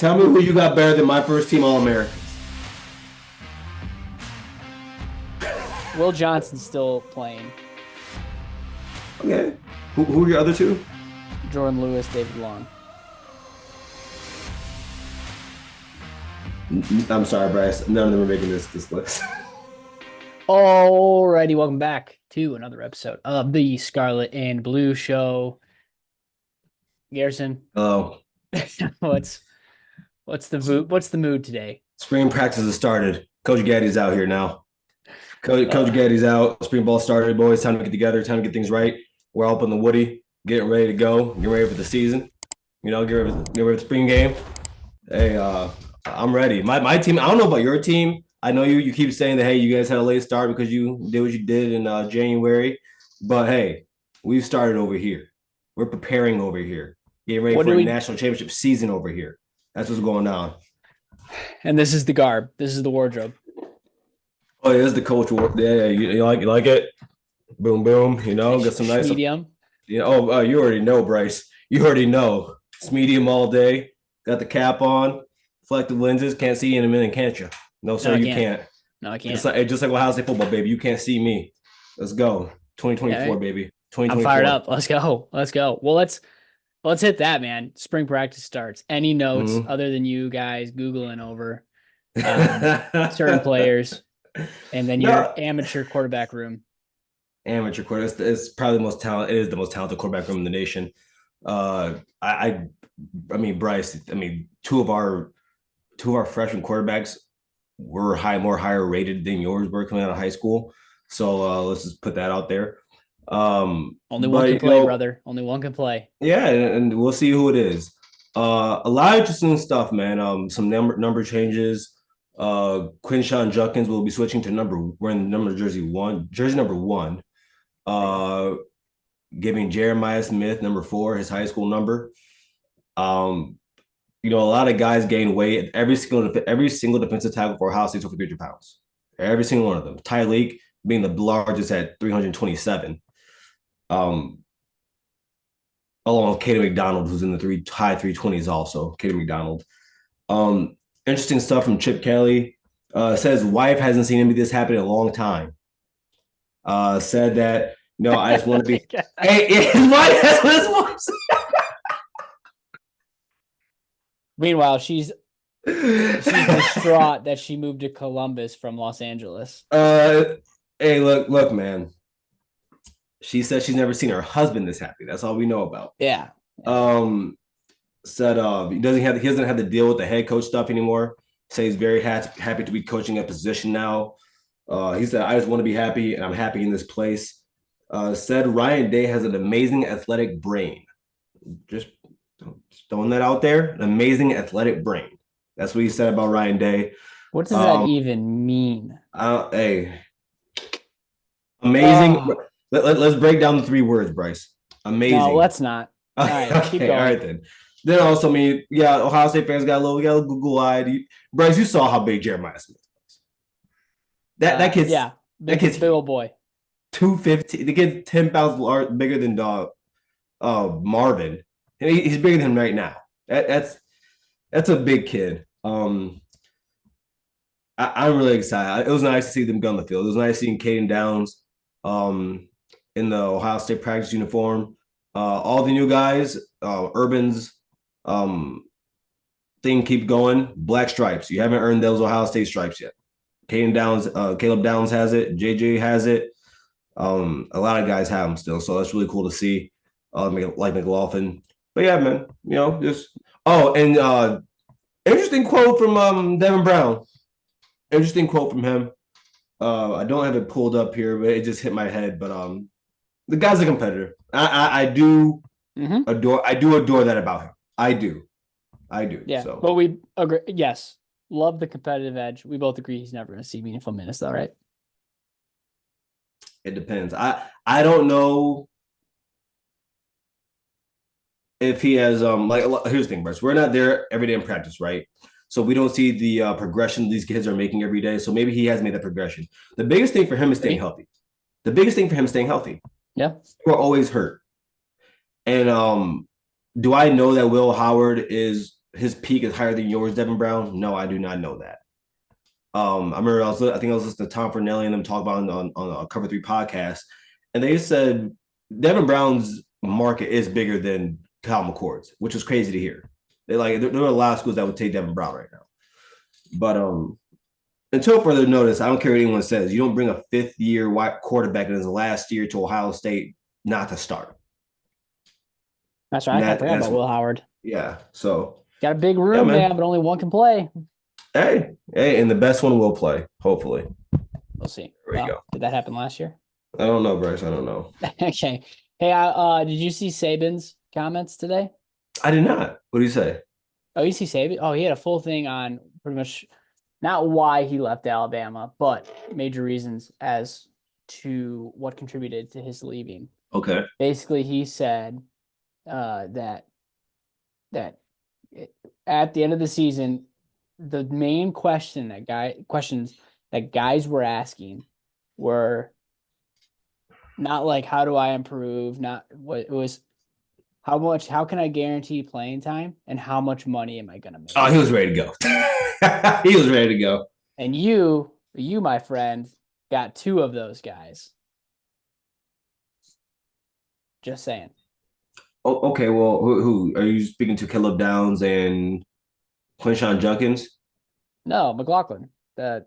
Tell me who you got better than my first team All-Americans. Will Johnson's still playing. Okay. Who are your other two? Jordan Lewis, David Long. I'm sorry, Bryce. None of them are making this list. Alrighty, welcome back to another episode of the Scarlet and Blue Show. Garrison. Oh. What's the mood today? Spring practice has started. Coach Gaddy's out here now. Coach Gaddy's out. Spring ball started, boys. Time to get together. Time to get things right. We're all up in the Woody, getting ready to go. Get ready for the season. You know, get ready for the spring game. Hey, I'm ready. My team. I don't know about your team. I know you keep saying that, hey, you guys had a late start because you did what you did in January. But, hey, we've started over here. We're preparing over here. Getting ready for a national championship season over here. That's what's going on. And this is the garb. This is the wardrobe. Oh, yeah, this is the coach. Yeah, you like it? Boom, boom. You know, get some nice medium. Yeah. Oh, you already know, Bryce. You already know. It's medium all day. Got the cap on. Reflective lenses. Can't see you in a minute, can't you? No, sir, you can't. No, I can't. Just like Ohio State football, baby. You can't see me. Let's go. 2024, baby. 2024. I'm fired up. Let's go. Well, let's hit that, man. Spring practice starts. Any notes other than you guys Googling over certain players, and then your amateur quarterback room. Amateur quarterback. It's probably the most talented. It is the most talented quarterback room in the nation. I mean, Bryce. I mean, two of our freshman quarterbacks were higher rated than yours were coming out of high school. So let's just put that out there. Only one can play, brother. Only one can play. Yeah, and we'll see who it is. A lot of interesting stuff, man. Some number changes. Quinshawn Judkins will be switching to wearing jersey number 1. Giving Jeremiah Smith number 4 his high school number. You know, a lot of guys gain weight. Every single defensive tackle for Ohio State's over 300 pounds. Every single one of them. Tyleek being the largest at 327. Along with Caden McDonald, who's in the high 320s also. Caden McDonald. Interesting stuff from Chip Kelly. Says wife hasn't seen him be this happy in a long time. Said that, I just want to be. Hey, his wife, that's what his wife said. Meanwhile, she's distraught that she moved to Columbus from Los Angeles. Hey, look, man. She said she's never seen her husband this happy. That's all we know about. Yeah. Said he doesn't have to deal with the head coach stuff anymore. Said he's very happy to be coaching a position now. He said, I just want to be happy, and I'm happy in this place. Said Ryan Day has an amazing athletic brain. Just throwing that out there. An amazing athletic brain. That's what he said about Ryan Day. What does that even mean? Hey, amazing. Let's break down the 3 words, Bryce. Amazing. No, let's not. All right, keep going. All right, then. Then also, Ohio State fans got a little Google-eyed. Bryce, you saw how big Jeremiah Smith was. That kid's big old boy. 215. The kid's 10 pounds bigger than Marvin. And he's bigger than him right now. That's a big kid. I'm really excited. It was nice to see them go on the field. It was nice seeing Caden Downs in the Ohio State practice uniform. All the new guys, Urban's thing keep going. Black stripes. You haven't earned those Ohio State stripes yet. Caleb Downs has it. JJ has it. A lot of guys have them still, so that's really cool to see. Like McLaughlin. But yeah, man, interesting quote from Devin Brown. Interesting quote from him. I don't have it pulled up here, but it just hit my head. But the guy's a competitor. I do adore that about him. I do. Yeah. So. But we agree. Yes. Love the competitive edge. We both agree he's never going to see meaningful minutes, though, right? It depends. I don't know if he has here's the thing, Bryce. We're not there every day in practice, right? So we don't see the progression these kids are making every day. So maybe he has made that progression. The biggest thing for him is staying healthy. Yeah. We're always hurt. And do I know that Will Howard is his peak is higher than yours, Devin Brown? No, I do not know that. I remember I think I was listening to Tom Fernelli and them talk about on a Cover 3 podcast, and they said Devin Brown's market is bigger than Kyle McCord's, which is crazy to hear. There are a lot of schools that would take Devin Brown right now. But until further notice, I don't care what anyone says. You don't bring a fifth-year white quarterback in his last year to Ohio State not to start. That's right. I forgot about Will Howard. Yeah. So got a big room, man, but only one can play. Hey, and the best one will play, hopefully. We'll see. There you go. Did that happen last year? I don't know, Bryce. I don't know. Okay. Hey, did you see Saban's comments today? I did not. What did he say? Oh, you see Saban? Oh, he had a full thing on pretty much not why he left Alabama, but major reasons as to what contributed to his leaving. Okay. Basically, he said that at the end of the season, the main questions that guys were asking were not like, how do I improve? Not what it was. How can I guarantee playing time, and how much money am I going to make? Oh, he was ready to go. He was ready to go. And you, my friend, got two of those guys. Just saying. Oh, okay. Well, who are you speaking to? Caleb Downs and Quinshawn Junkins? No, McLaughlin. Okay,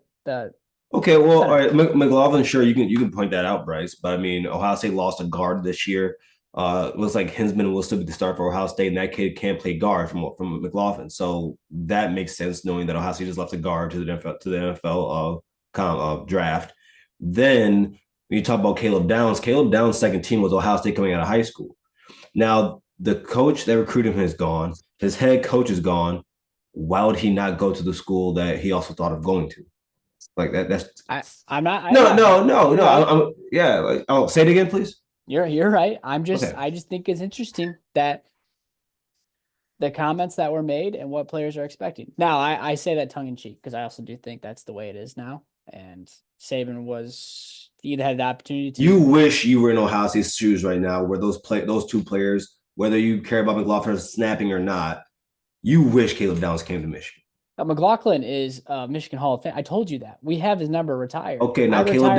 well, all right, McLaughlin. Sure, you can point that out, Bryce. But I mean, Ohio State lost a guard this year. It looks like Hinsman will still be the start for Ohio State, and that kid can't play guard from McLaughlin. So that makes sense, knowing that Ohio State just left a guard to the NFL draft. Then when you talk about Caleb Downs' second team was Ohio State coming out of high school. Now the coach that recruited him is gone. His head coach is gone. Why would he not go to the school that he also thought of going to? Like that. I'm not. No. Oh, say it again, please. You're right. I just think it's interesting that the comments that were made and what players are expecting. Now, I say that tongue in cheek because I also do think that's the way it is now. And Saban either had the opportunity to. You wish you were in Ohio State's shoes right now, where those two players, whether you care about McLaughlin snapping or not, you wish Caleb Downs came to Michigan. McLaughlin is Michigan Hall of Fame. I told you that. We have his number retired. Okay, now Caleb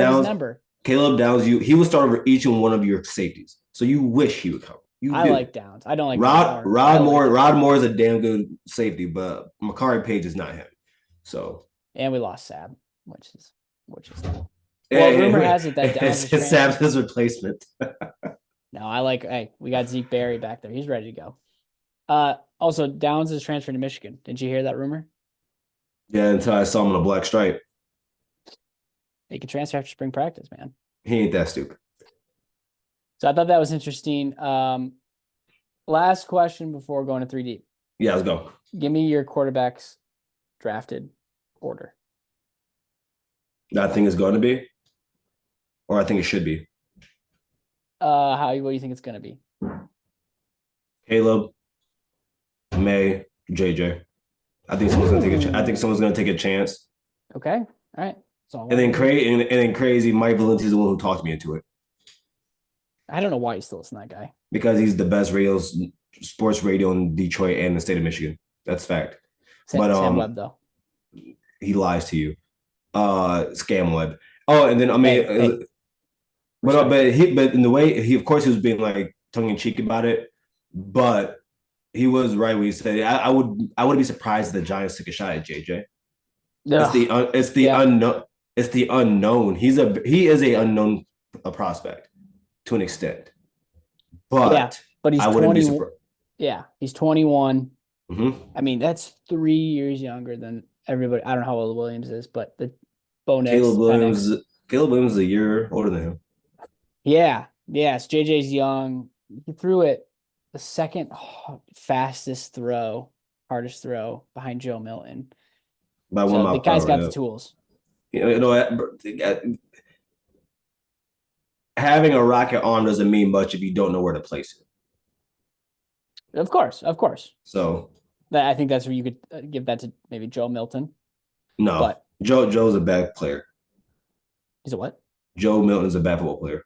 Downs, he would start over each and one of your safeties. So you wish he would come. I like Downs. I don't like Rod Moore. Rod Moore is a damn good safety, but Makari Page is not him. So and we lost Sab, which is well, rumor has it that Downs is Sab's his replacement. No, we got Zeke Berry back there. He's ready to go. Also, Downs is transferring to Michigan. Did you hear that rumor? Yeah, until I saw him in a black stripe. He can transfer after spring practice, man. He ain't that stupid. So I thought that was interesting. Last question before going to 3 deep. Yeah, let's go. Give me your quarterbacks drafted order. That I think it's going to be, or I think it should be. What do you think it's going to be? Caleb, May, JJ. I think someone's going to take a chance. Okay. All right. And then crazy Mike Valenti's the one who talked me into it. I don't know why you still listen to that guy. Because he's the best sports radio in Detroit and the state of Michigan. That's fact. Sam Webb, though. He lies to you. Scam Webb. Oh, and then but in the way he was being like tongue in cheek about it, but he was right when he said I would be surprised if the Giants took a shot at JJ. It's the unknown. It's the unknown. He is a unknown prospect to an extent. But he's I wouldn't be surprised. Yeah, he's 21. Mm-hmm. I mean, that's 3 years younger than everybody. I don't know how old Williams is, but the bonus. Caleb Williams is a year older than him. Yeah. Yes. JJ's young. He threw it the second hardest throw behind Joe Milton. The guy's got the tools. Having a rocket arm doesn't mean much if you don't know where to place it. Of course. So I think that's where you could give that to maybe Joe Milton. No, but Joe's a bad player. He's a what? Joe Milton is a bad football player.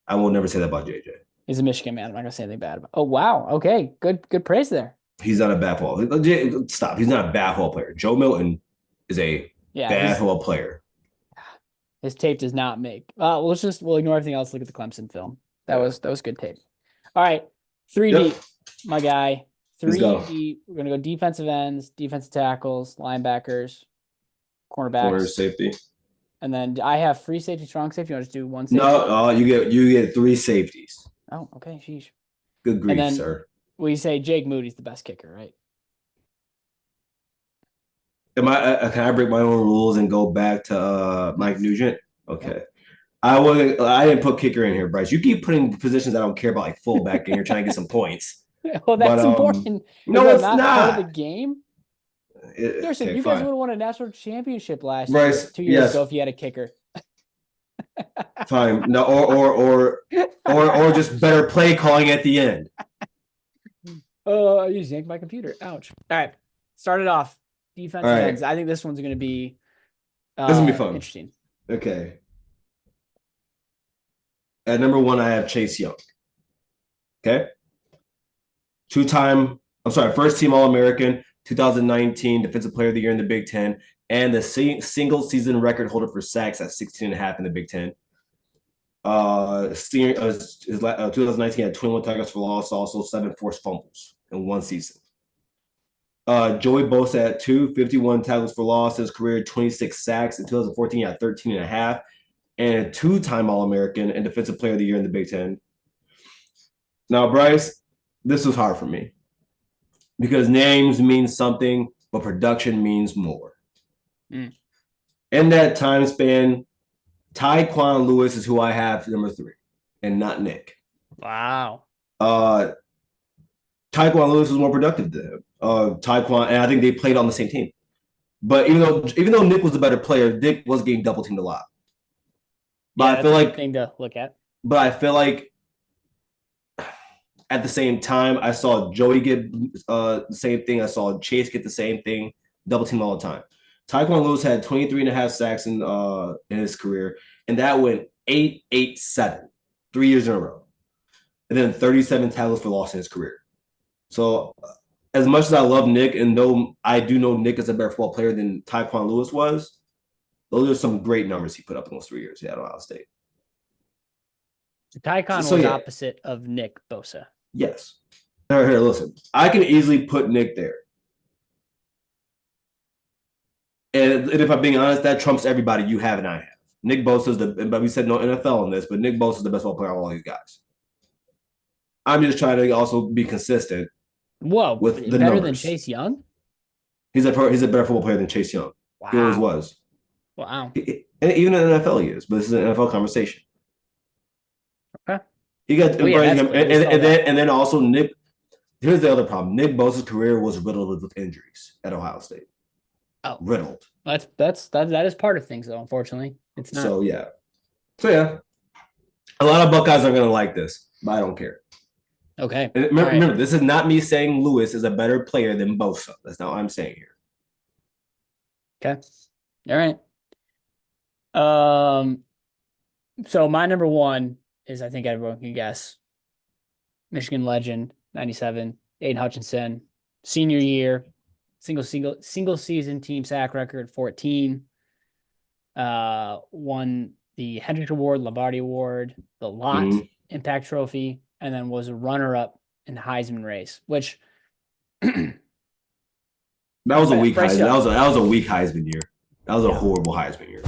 I will never say that about JJ. He's a Michigan man. I'm not gonna say anything bad about. Oh wow. Okay. Good praise there. He's not a basketball. Stop. He's not a basketball player. Joe Milton is a basketball player. His tape does not make. We'll ignore everything else. Look at the Clemson film. That was good tape. All right, 3D, my guy. 3D. We're gonna go defensive ends, defensive tackles, linebackers, cornerbacks, corner safety. And then I have free safety, strong safety. You want to just do one safety? No, you get 3 safeties. Oh, okay. Sheesh. Good grief, sir. We say Jake Moody's the best kicker, right? Can I break my own rules and go back to Mike Nugent? Okay. Yep. I didn't put kicker in here, Bryce. You keep putting positions I don't care about, like fullback, and you're trying to get some points. Well, that's important. No, it's not part of the game. Seriously, you guys would have won a national championship last year, 2 years ago, if you had a kicker. Fine. No, or just better play calling at the end. I just yanked my computer. Ouch. All right. Started off. Defensive ends. I think this one's going to be this is gonna be fun. Interesting. Okay. At number 1, I have Chase Young. Okay. First team All-American, 2019 Defensive Player of the Year in the Big Ten, and the single season record holder for sacks at 16.5 in the Big Ten. 2019 had 21 tackles for loss, also 7 forced fumbles in one season. Joey Bosa at 51 tackles for loss in his career, 26 sacks. In 2014, he had 13.5, and a 2-time All-American and Defensive Player of the Year in the Big Ten. Now, Bryce, this was hard for me because names mean something, but production means more. In that time span, Tyquan Lewis is who I have number 3, and not Nick. Wow. Tyquan Lewis was more productive than him. Tyquan, and I think they played on the same team. But even though Nick was the better player, Nick was getting double teamed a lot. But I feel like thing to look at. But I feel like at the same time, I saw Joey get the same thing. I saw Chase get the same thing, double teamed all the time. Tyquan Lewis had 23.5 sacks in his career, and that went 8-8-7, 3 years in a row. And then 37 tackles for loss in his career. So as much as I love Nick, and though I do know Nick is a better football player than Tyquan Lewis was, those are some great numbers he put up in those 3 years at Ohio State. Tyquan was opposite of Nick Bosa. Yes. Here, listen. I can easily put Nick there. And if I'm being honest, that trumps everybody you have and I have. Nick Bosa's but we said no NFL on this, but Nick Bosa's the best football player of all these guys. I'm just trying to also be consistent. Whoa, with the better numbers. Than Chase Young? He's a better football player than Chase Young. Wow. He always was. Wow. And even in the NFL he is, but this is an NFL conversation. Okay. He got and then also Nick. Here's the other problem. Nick Bosa's career was riddled with injuries at Ohio State. Oh, riddled. That is part of things, though. Unfortunately, it's not. So yeah. A lot of Buckeyes are gonna like this, but I don't care. Okay. And remember, this is not me saying Lewis is a better player than Bosa. That's not what I'm saying here. Okay. All right. So my number 1 is, I think everyone can guess, Michigan legend, 97, Aidan Hutchinson, senior year, single season team sack record, 14. Won the Hendricks Award, Lombardi Award, the Lott Impact Trophy, and then was a runner-up in the Heisman race, which that was a weak Heisman. That was a weak Heisman year. That was a horrible Heisman year.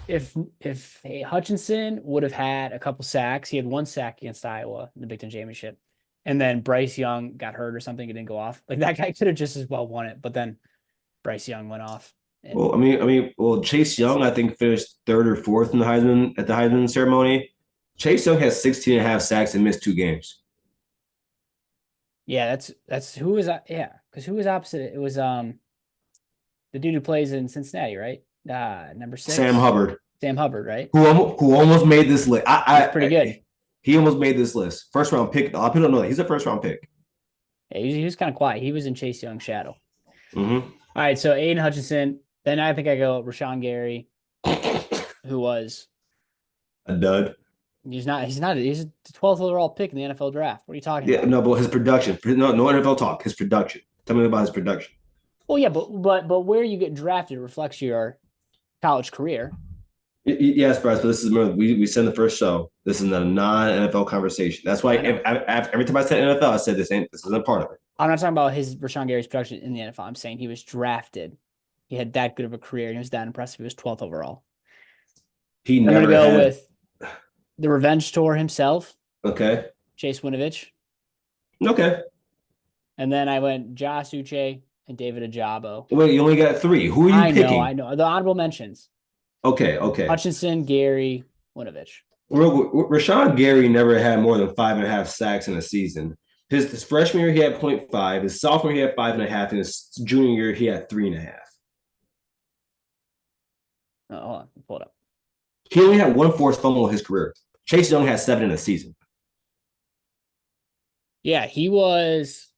If Hutchinson would have had a couple sacks, he had 1 sack against Iowa in the Big Ten Championship, and then Bryce Young got hurt or something, it didn't go off. Like, that guy could have just as well won it, but then Bryce Young went off. Chase Young, I think, finished 3rd or 4th in the Heisman ceremony. Chase Young has 16.5 sacks and missed 2 games. Yeah, that's who was because who was opposite? It was the dude who plays in Cincinnati, right? Number 6. Sam Hubbard, right? Who almost made this list. That's pretty good. He almost made this list. First round pick. A lot of people don't know that. He's a first round pick. Yeah, he was kind of quiet. He was in Chase Young's shadow. Mm-hmm. All right, so Aidan Hutchinson. Then I think I go Rashawn Gary, who was a dud. He's not. He's the 12th overall pick in the NFL draft. What are you talking Yeah, about? no, but his production. No NFL talk. His production. Tell me about his production. Well, yeah, but where you get drafted reflects your college career. Yes, Bryce, but this is we send the first show. This is a non-NFL conversation. That's why every time I said NFL, I said this isn't part of it. I'm not talking about his Rashawn Gary's production in the NFL. I'm saying he was drafted. He had that good of a career, and he was that impressive. He was 12th overall. I'm going to go with the revenge tour himself. Okay. Chase Winovich. Okay. And then I went Josh Uche and David Ajabo. Wait, you only got 3. Who are you picking? I know. The honorable mentions. Okay. Hutchinson, Gary, Winovich. Rashawn Gary never had more than 5.5 sacks in a season. His freshman year, he had 0.5. His sophomore, he had 5.5. And his junior year, he had 3.5. Oh, hold on. Pull it up. He only had 1 forced fumble in his career. Chase Young had 7 in a season. Yeah, he wasn't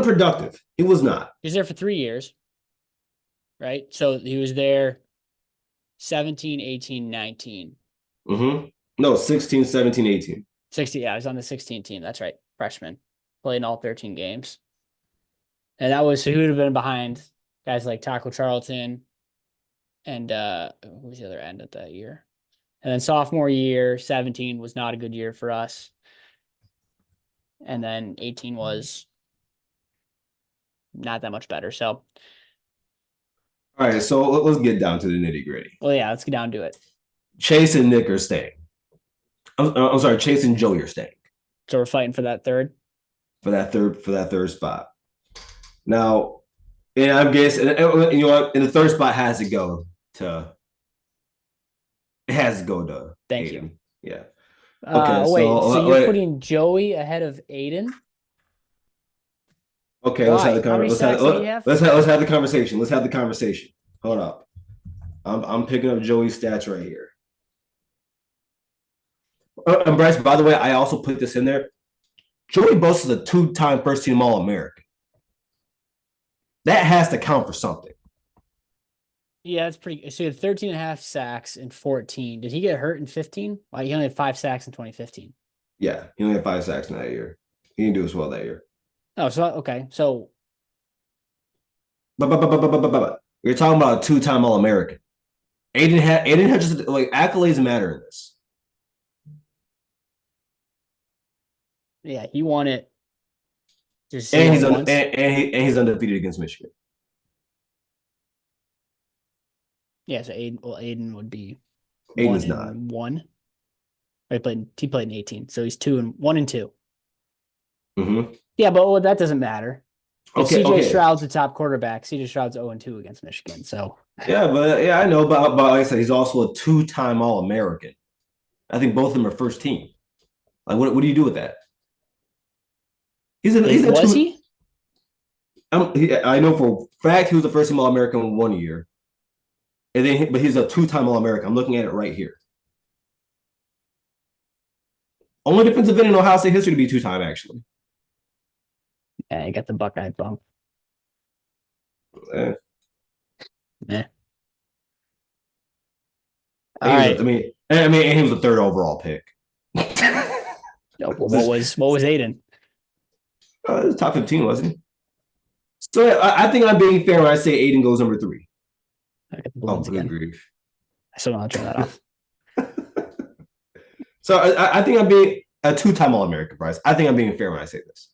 productive. He was not. He was there for 3 years, right? So he was there 17, 18, 19. Mm-hmm. No, 16, 17, 18. 16, yeah, I was on the 16 team. That's right. Freshman. Played in all 13 games. And so he would have been behind guys like Taco Charlton and who was the other end of that year? And then sophomore year, 17 was not a good year for us. And then 18 was not that much better. So, all right, so let's get down to the nitty gritty. Well, yeah, let's get down to it. Chase and Nick are staying. I'm sorry, Chase and Joey are staying. So we're fighting for that third. For that third spot. Now, and I'm guessing, you know what? And the third spot has to go to. Thank Aidan. you. Yeah. Okay. So you're putting Joey ahead of Aidan? Okay, let's have the conversation. Let's have the conversation. Let's have the conversation. Hold up. I'm picking up Joey's stats right here. And Bryce, by the way, I also put this in there. Joey Bosa is a 2-time first-team All-American. That has to count for something. Yeah, that's pretty. So he had 13 and a half sacks in 14. Did he get hurt in 15? Well, he only had 5 sacks in 2015. Yeah, he only had 5 sacks in that year. He didn't do as well that year. Oh, so okay. So But you're talking about a 2-time All-American. Aidan Hutchinson, like, accolades matter in this. Yeah, he won it. And he's undefeated against Michigan. Yeah, so Aidan would be Aiden's not 1. He played in 18, so he's 1 and 2. Mm-hmm. Yeah, but that doesn't matter. If CJ Stroud's the top quarterback, CJ Stroud's 0-2 against Michigan. So yeah, I know, but like I said, he's also a 2-time All-American. I think both of them are first team. Like, what do you do with that? Was he? I know for a fact he was the first team All-American 1 year, but he's a 2-time All-American. I'm looking at it right here. Only defensive end in Ohio State history to be 2-time, actually. Yeah, you got the Buckeye bump. Yeah. All right. I mean, and he was the 3rd overall pick. No, what was Aidan? Top 15, wasn't he? So I think I'm being fair when I say Aidan goes number 3. Good grief. I still don't want to turn that off. So I think I'm being a 2-time All-American, Bryce. I think I'm being fair when I say this.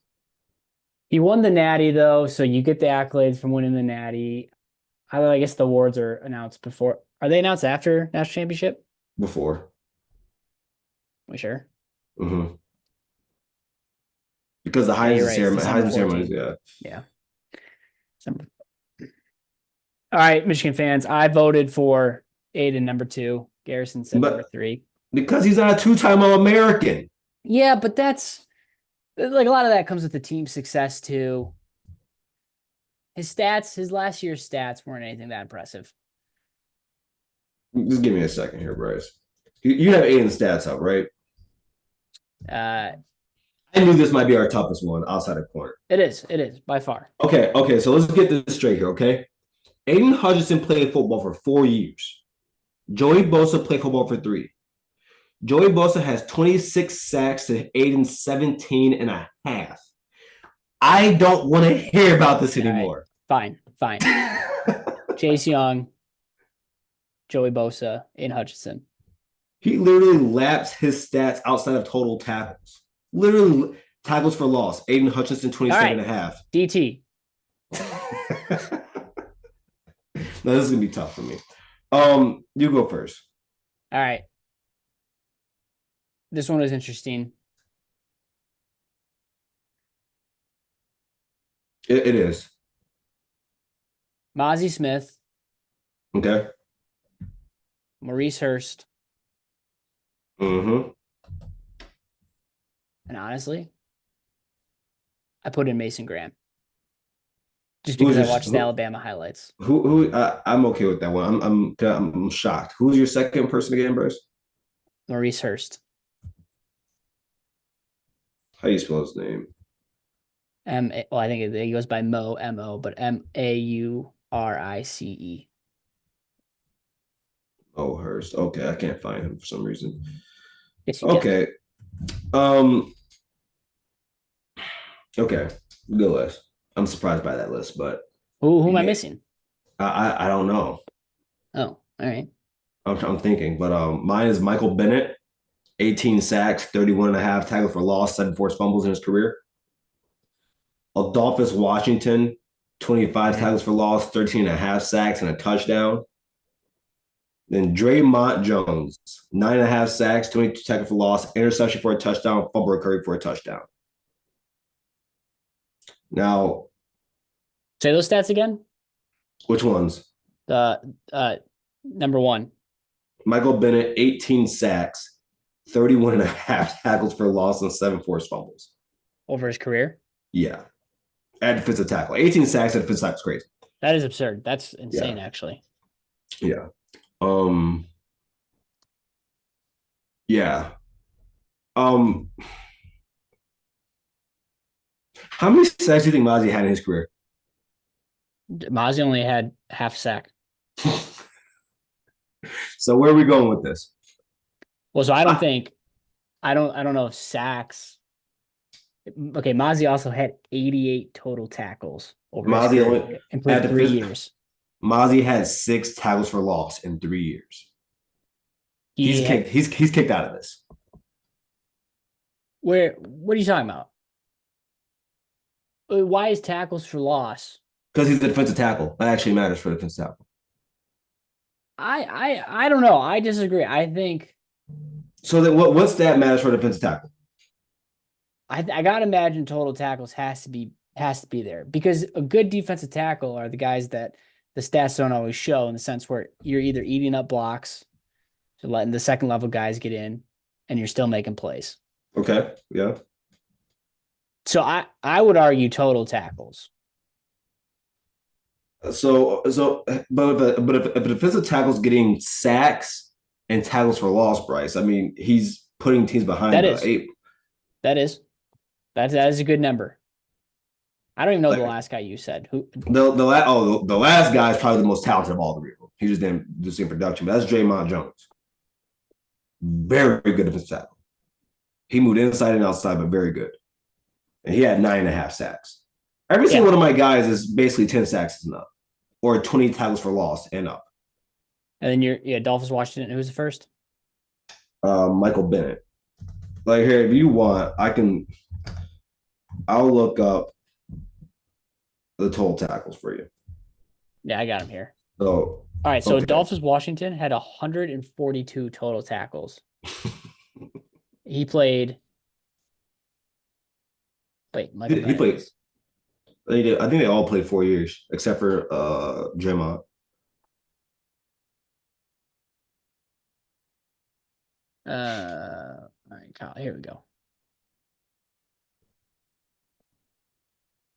He won the Natty, though, so you get the accolades from winning the Natty. I guess the awards are announced before. Are they announced after National Championship? Before. We sure? Mm-hmm. Because the Heisman ceremonies, yeah. Yeah. All right, Michigan fans, I voted for Aidan number 2. Garrison said number 3. Because he's not a 2-time All-American. Yeah, but that's like a lot of that comes with the team success too. His last year's stats weren't anything that impressive. Just give me a second here, Bryce. You have Aidan's stats up, right? I knew this might be our toughest one outside of corner. It is by far. Okay. So let's get this straight here, okay? Aidan Hutchinson played football for 4 years. Joey Bosa played football for 3. Joey Bosa has 26 sacks to Aidan's 17 and a half. I don't want to hear about this anymore. Right. Fine. Chase Young, Joey Bosa, Aidan Hutchinson. He literally laps his stats outside of total tackles. Literally tackles for loss. Aidan Hutchinson, 27 and a half. DT. No, this is going to be tough for me. You go first. All right. This one is interesting. It is. Mozzie Smith. Okay. Maurice Hurst. Mm-hmm. And honestly, I put in Mason Graham. Just because I watched the Alabama highlights. I'm okay with that one. I'm shocked. Who's your second person again, Bryce? Maurice Hurst. How do you spell his name? Well, I think it goes by Mo, M-O, but M-A-U-R-I-C-E. Oh, Hurst. Okay, I can't find him for some reason. Yes, you okay. Can. Okay. Good list. I'm surprised by that list, but who am I missing? I don't know. Oh, all right. I'm thinking, but mine is Michael Bennett, 18 sacks, 31 and a half tackles for loss, 7 forced fumbles in his career. Adolphus Washington, 25 tackles for loss, 13 and a half sacks and a touchdown. Then Draymond Jones, 9.5 sacks, 22 tackles for loss, interception for a touchdown, fumble recovery for a touchdown. Now, say those stats again. Which ones? Number one. Michael Bennett, 18 sacks, 31 and a half tackles for loss, and 7 forced fumbles. Over his career? Yeah. At defensive tackle. 18 sacks at defensive tackle is crazy. That is absurd. That's insane, actually. Yeah. Yeah. How many sacks do you think Mozzie had in his career? Mozzie only had half sack. So where are we going with this? Well, so I don't know if sacks. Okay, Mozzie also had 88 total tackles over his career and played 3 years. Mozzie had 6 tackles for loss in 3 years. He's kicked out of this. What are you talking about? Why is tackles for loss? Because he's a defensive tackle. That actually matters for defensive tackle. I don't know. I disagree. I think. So then what stat matters for defensive tackle? I gotta imagine total tackles has to be there, because a good defensive tackle are the guys that the stats don't always show, in the sense where you're either eating up blocks, so letting the second level guys get in, and you're still making plays. Okay. Yeah. So I would argue total tackles. But if a defensive tackle's getting sacks and tackles for loss, Bryce, I mean, he's putting teams behind That is a good number. I don't even know the last guy you said. Who? The last guy is probably the most talented of all the people. He just didn't do some production, but that's Draymond Jones. Very good defensive tackle. He moved inside and outside, but very good. And he had 9.5 sacks. Every single one of my guys is basically 10 sacks and up, or 20 tackles for loss and up. And then Adolphus Washington. Who's the first? Michael Bennett. Like, here, if you want, I'll look up the total tackles for you. Yeah, I got him here. So, all right. So Adolphus Washington had 142 total tackles. He played. Wait, Michael Bennett. He played. I think they all played 4 years, except for Draymond. All right, Kyle, here we go.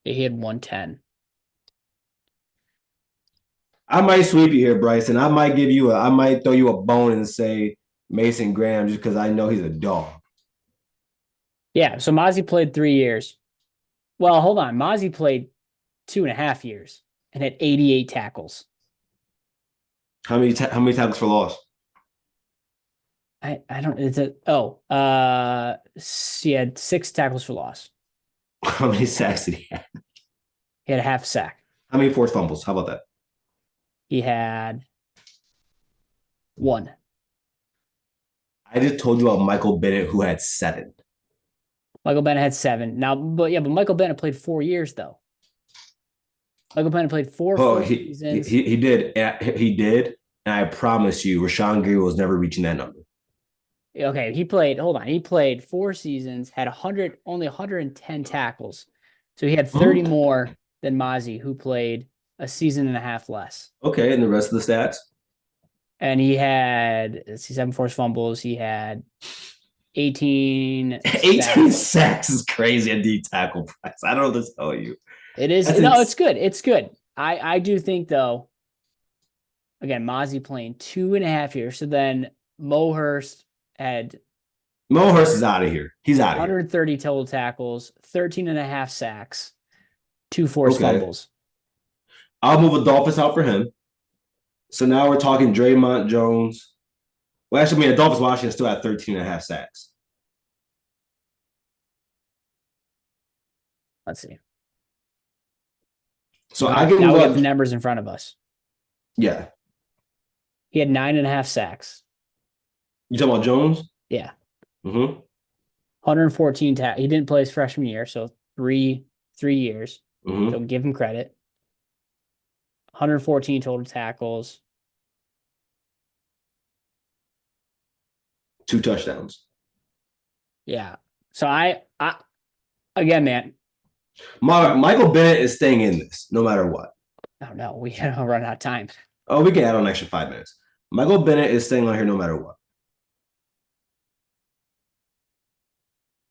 He had 110. I might sweep you here, Bryce, and I might throw you a bone and say Mason Graham, just because I know he's a dog. Yeah, so Mozzie played 3 years. Well, hold on. Mozzie played 2.5 years and had 88 tackles. How many tackles for loss? I don't. He had 6 tackles for loss. How many sacks did he have? He had a half sack. How many forced fumbles? How about that? He had 1. I just told you about Michael Bennett, who had 7. Michael Bennett had 7. Now, but Michael Bennett played 4 years though. Michael Bennett played 4 Oh, full he seasons. he did. He did. And I promise you, Rashawn Gary was never reaching that number. Okay, he played. Hold on, he played 4 seasons, had only 110 tackles, so he had 30 more than Mozzie, who played a season and a half less. Okay, and the rest of the stats. And he had 7 forced fumbles. He had 18 sacks is crazy at D tackle price. I don't know what to tell you. It is. It's good. It's good. I do think, though, again, Mozzie playing 2.5 years. So then Mo Hurst is out of here. He's out of here. 130 total tackles, 13.5 sacks, 2 forced fumbles. I'll move Adolphus out for him. So now we're talking Draymond Jones. Well, actually, Adolphus Washington still had 13.5 sacks. Let's see. So now we have the numbers in front of us. Yeah. He had 9.5 sacks. You talking about Jones? Yeah. 114 He didn't play his freshman year, so 3 years. So give him credit. 114 total tackles. 2 touchdowns. Yeah. So I again, man. Michael Bennett is staying in this no matter what. Oh no, we gotta run out of time. Oh, we can add on an extra 5 minutes. Michael Bennett is staying on here no matter what.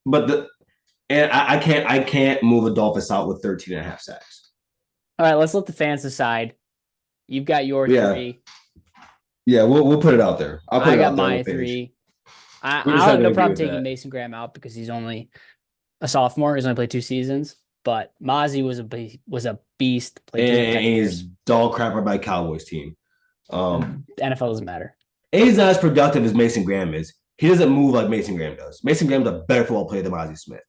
But I can't move Adolphus out with 13.5 sacks. All right, let's let the fans decide. You've got your 3. Yeah, we'll put it out there. I got my 3. I'll have no problem taking Mason Graham out because he's only a sophomore. He's only played 2 seasons. But Mozzie was a beast. And he's dog crapper by Cowboys team. The NFL doesn't matter. And he's not as productive as Mason Graham is. He doesn't move like Mason Graham does. Mason Graham's a better football player than Mozzie Smith.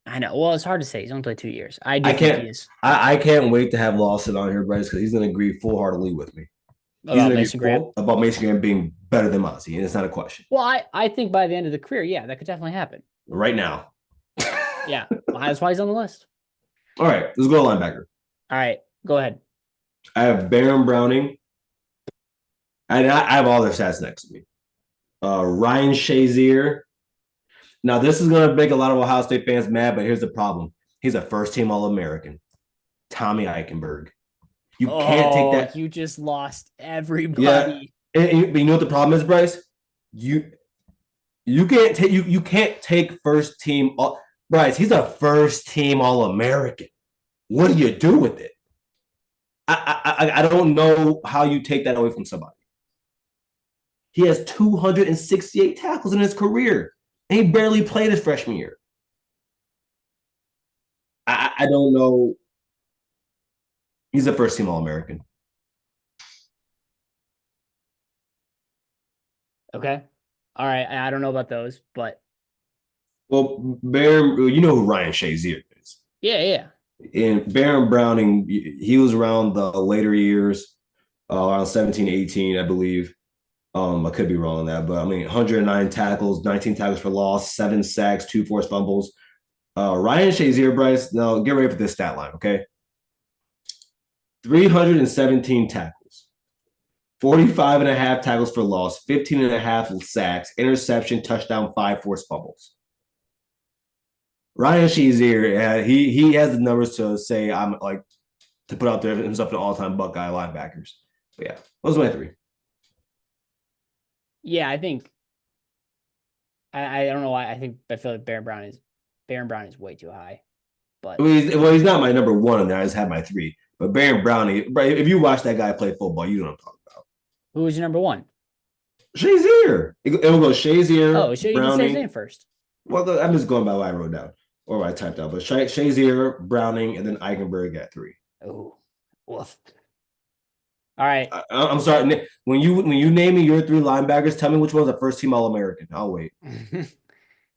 I know. Well, it's hard to say. He's only played 2 years. I can't wait to have Lawson on here, Bryce, because he's going to agree full-heartedly with me. About Mason Graham? About Mason Graham being better than Mozzie, and it's not a question. Well, I think by the end of the career, yeah, that could definitely happen. Right now. Yeah, that's why he's on the list. All right, let's go to linebacker. All right, go ahead. I have Baron Browning. And I have all their stats next to me. Ryan Shazier. Now, this is going to make a lot of Ohio State fans mad, but here's the problem. He's a first-team All-American. Tommy Eichenberg. You can't take that. You just lost everybody. Yeah. And you know what the problem is, Bryce? You can't take first-team. Bryce, he's a first-team All-American. What do you do with it? I don't know how you take that away from somebody. He has 268 tackles in his career, and he barely played his freshman year. I don't know. He's a first-team All-American. Okay. All right. I don't know about those, but. Well, you know who Ryan Shazier is. Yeah. And Baron Browning, he was around the later years, around 17, 18, I believe. I could be wrong on that, but 109 tackles, 19 tackles for loss, 7 sacks, 2 forced fumbles. Ryan Shazier, Bryce, now get ready for this stat line, okay? 317 tackles, 45.5 tackles for loss, 15.5 sacks, interception, touchdown, 5 forced fumbles. Ryan Shazier, he has the numbers to say to put out there himself an all-time Buckeye linebackers. But yeah, those are my 3. Yeah, I think I don't know why. I feel like Baron Brown is way too high. But he's not my number 1 in there. I just have my 3. But Baron Browning, if you watch that guy play football, you know what I'm talking about. Who was your number 1? Shazier. It will go Shazier. Oh, you can say his name first. Well, I'm just going by what I wrote down or what I typed out. But Shazier, Browning, and then Eichenberg at 3. Oh, woof. All right. I'm sorry. When you name me your 3 linebackers, tell me which one's a first team All American. I'll wait.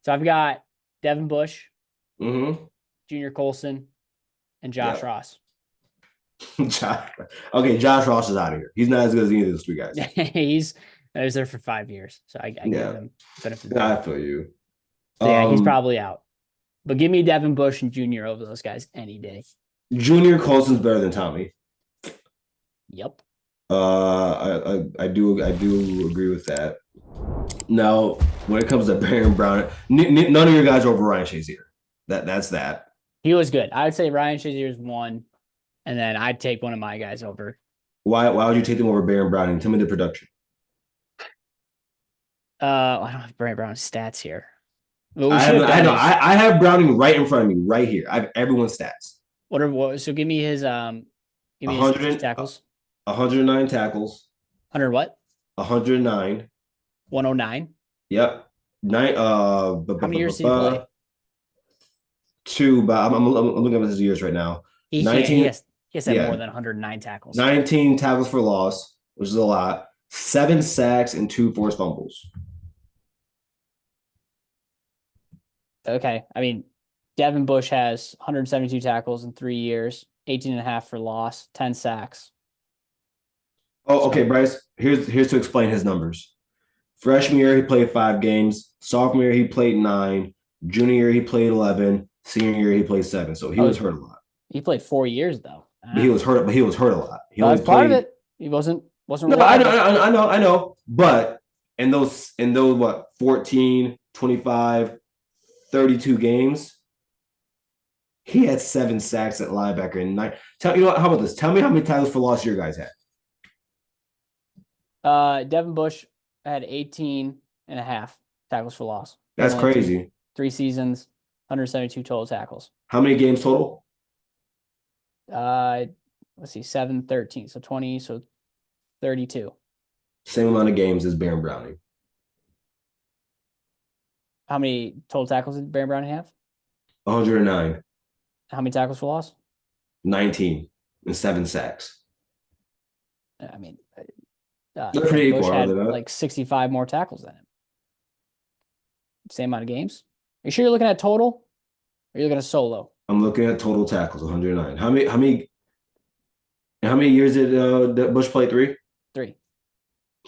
So I've got Devin Bush, Mm-hmm. Junior Colson, and Josh Ross. Okay, Josh Ross is out of here. He's not as good as any of those 3 guys. He was there for 5 years, so I give him benefit of the doubt. I feel you. So yeah, he's probably out. But give me Devin Bush and Junior over those guys any day. Junior Colson's better than Tommy. Yep. I do agree with that. Now, when it comes to Baron Brown, none of your guys are over Ryan Shazier. That's that. He was good. I would say Ryan Shazier is 1, and then I'd take one of my guys over. Why would you take them over Baron Brown? Tell me the production. I don't have Baron Brown's stats here. I have Browning right in front of me, right here. I have everyone's stats. So give me his his tackles. 109 tackles. 100 what? 109. 109. Yep. How many years did he play? 2, but I'm looking at his years right now. He has to have more than 109 tackles. 19 tackles for loss, which is a lot. 7 sacks and 2 forced fumbles. Okay. I mean, Devin Bush has 172 tackles in 3 years, 18 and a half for loss, 10 sacks. Oh, okay, Bryce. Here's to explain his numbers. Freshman year, he played 5 games. Sophomore year, he played 9. Junior year, he played 11. Senior year, he played 7. So he was hurt a lot. He played 4 years though. But he was hurt. But he was hurt a lot. That's part of it. He wasn't. No, I know. But in those what 14, 25, 32 games, he had 7 sacks at linebacker and 9. How about this? Tell me how many tackles for loss your guys had. Devin Bush had 18 and a half tackles for loss. That's crazy. 3 seasons, 172 total tackles. How many games total? Let's see, 7, 13. So 20, so 32. Same amount of games as Baron Browning. How many total tackles did Baron Browning have? 109. How many tackles for loss? 19 and 7 sacks. I mean, they're pretty equal. Bush had like 65 more tackles than him. Same amount of games. Are you sure you're looking at total? Or are you looking at solo? I'm looking at total tackles, 109. How many years did Bush play? 3? 3.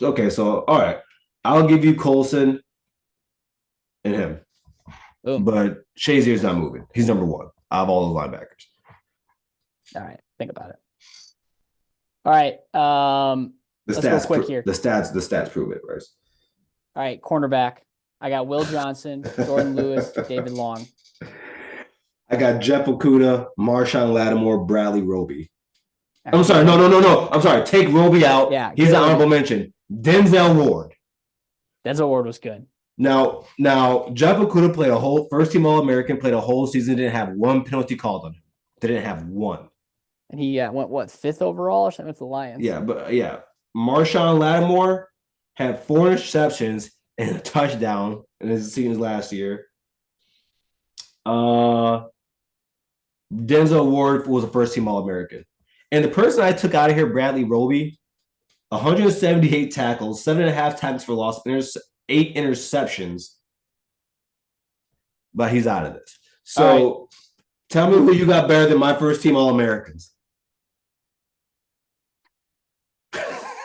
Okay, so all right. I'll give you Colson and him. Boom. But Shazier's not moving. He's number 1 out of all those linebackers. All right. Think about it. All right. Let's go quick here. The stats prove it, Bryce. All right, cornerback. I got Will Johnson, Jordan Lewis, David Long. I got Jeff Okudah, Marshawn Lattimore, Bradley Roby. I'm sorry. No. I'm sorry. Take Roby out. Yeah, he's an honorable mention. Denzel Ward. Denzel Ward was good. Now Jeff Okudah played a whole first team All-American, played a whole season, didn't have 1 penalty called on him. Didn't have 1. And he went 5th overall or something with the Lions. Yeah, but yeah. Marshawn Lattimore had 4 interceptions and a touchdown in his seasons last year. Denzel Ward was a first-team All-American. And the person I took out of here, Bradley Roby, 178 tackles, 7.5 tackles for loss, 8 interceptions. But he's out of this. So tell me who you got better than my first-team All-Americans.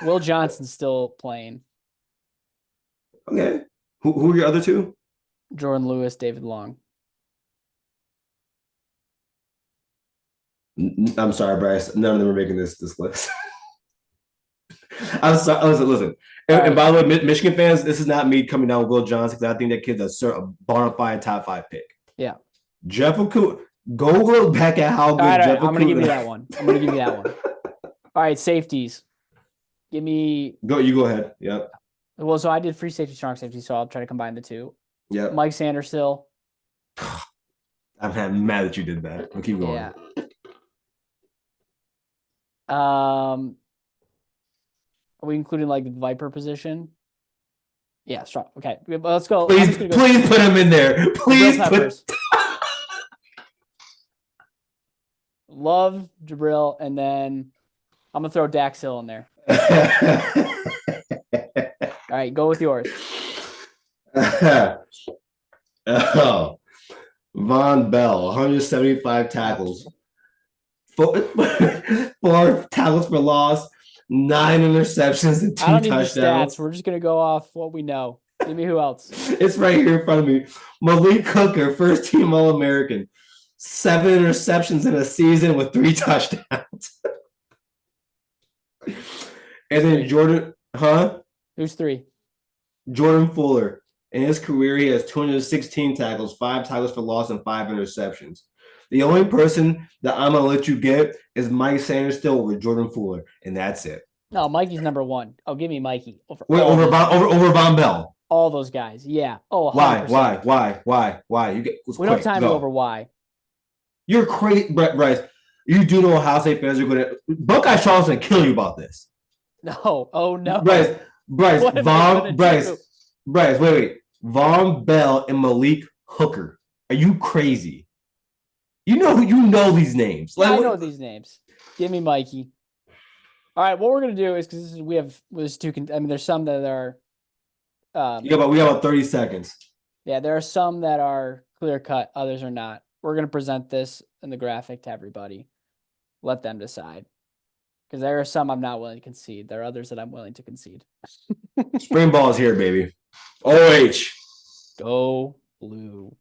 Will Johnson's still playing. Okay. Who are your other 2? Jordan Lewis, David Long. I'm sorry, Bryce. None of them are making this list. I'm sorry. Listen. And by the way, Michigan fans, this is not me coming down with Will Johnson because I think that kid's a bona fide top 5 pick. Yeah. Jeff Okudah. Go look back at how good Jeff Okudah. I'm going to give you that one. All right, safeties. Give me. You go ahead. Yep. Well, so I did free safety, strong safety, so I'll try to combine the 2. Yep. Mike Sandersill. I'm mad that you did that. I'll keep going. Yeah. Are we including like the Viper position? Yeah, strong. Okay, let's go. Please put him in there. Please put. Love Jabril, and then I'm gonna throw Dax Hill in there. All right, go with yours. Oh, Von Bell, 175 tackles, four tackles for loss, 9 interceptions, and 2 I don't need touchdowns. the stats. We're just gonna go off what we know. Give me who else. It's right here in front of me. Malik Hooker, first team All-American, 7 interceptions in a season with 3 touchdowns. And then Jordan, Who's 3? Jordan Fuller. In his career, he has 216 tackles, 5 tackles for loss, and 5 interceptions. The only person that I'm gonna let you get is Mike Sanders still with Jordan Fuller, and that's it. No, Mikey's number 1. Oh, give me Mikey over Von Bell. All those guys, yeah. Oh, 100%. Why? You get. We don't have time to go over why. You're crazy, Bryce. You do know Ohio State fans are going to. Buckeye Shaw's going to kill you about this. No. Oh no. Bryce. Wait. Von Bell and Malik Hooker. Are you crazy? You know these names. Yeah, I know these names. Give me Mikey. All right, what we're gonna do is because there's two. I mean, there's some that are. We got about 30 seconds. Yeah, there are some that are clear cut. Others are not. We're gonna present this in the graphic to everybody. Let them decide. Because there are some I'm not willing to concede. There are others that I'm willing to concede. Spring ball is here, baby. OH. Go Blue.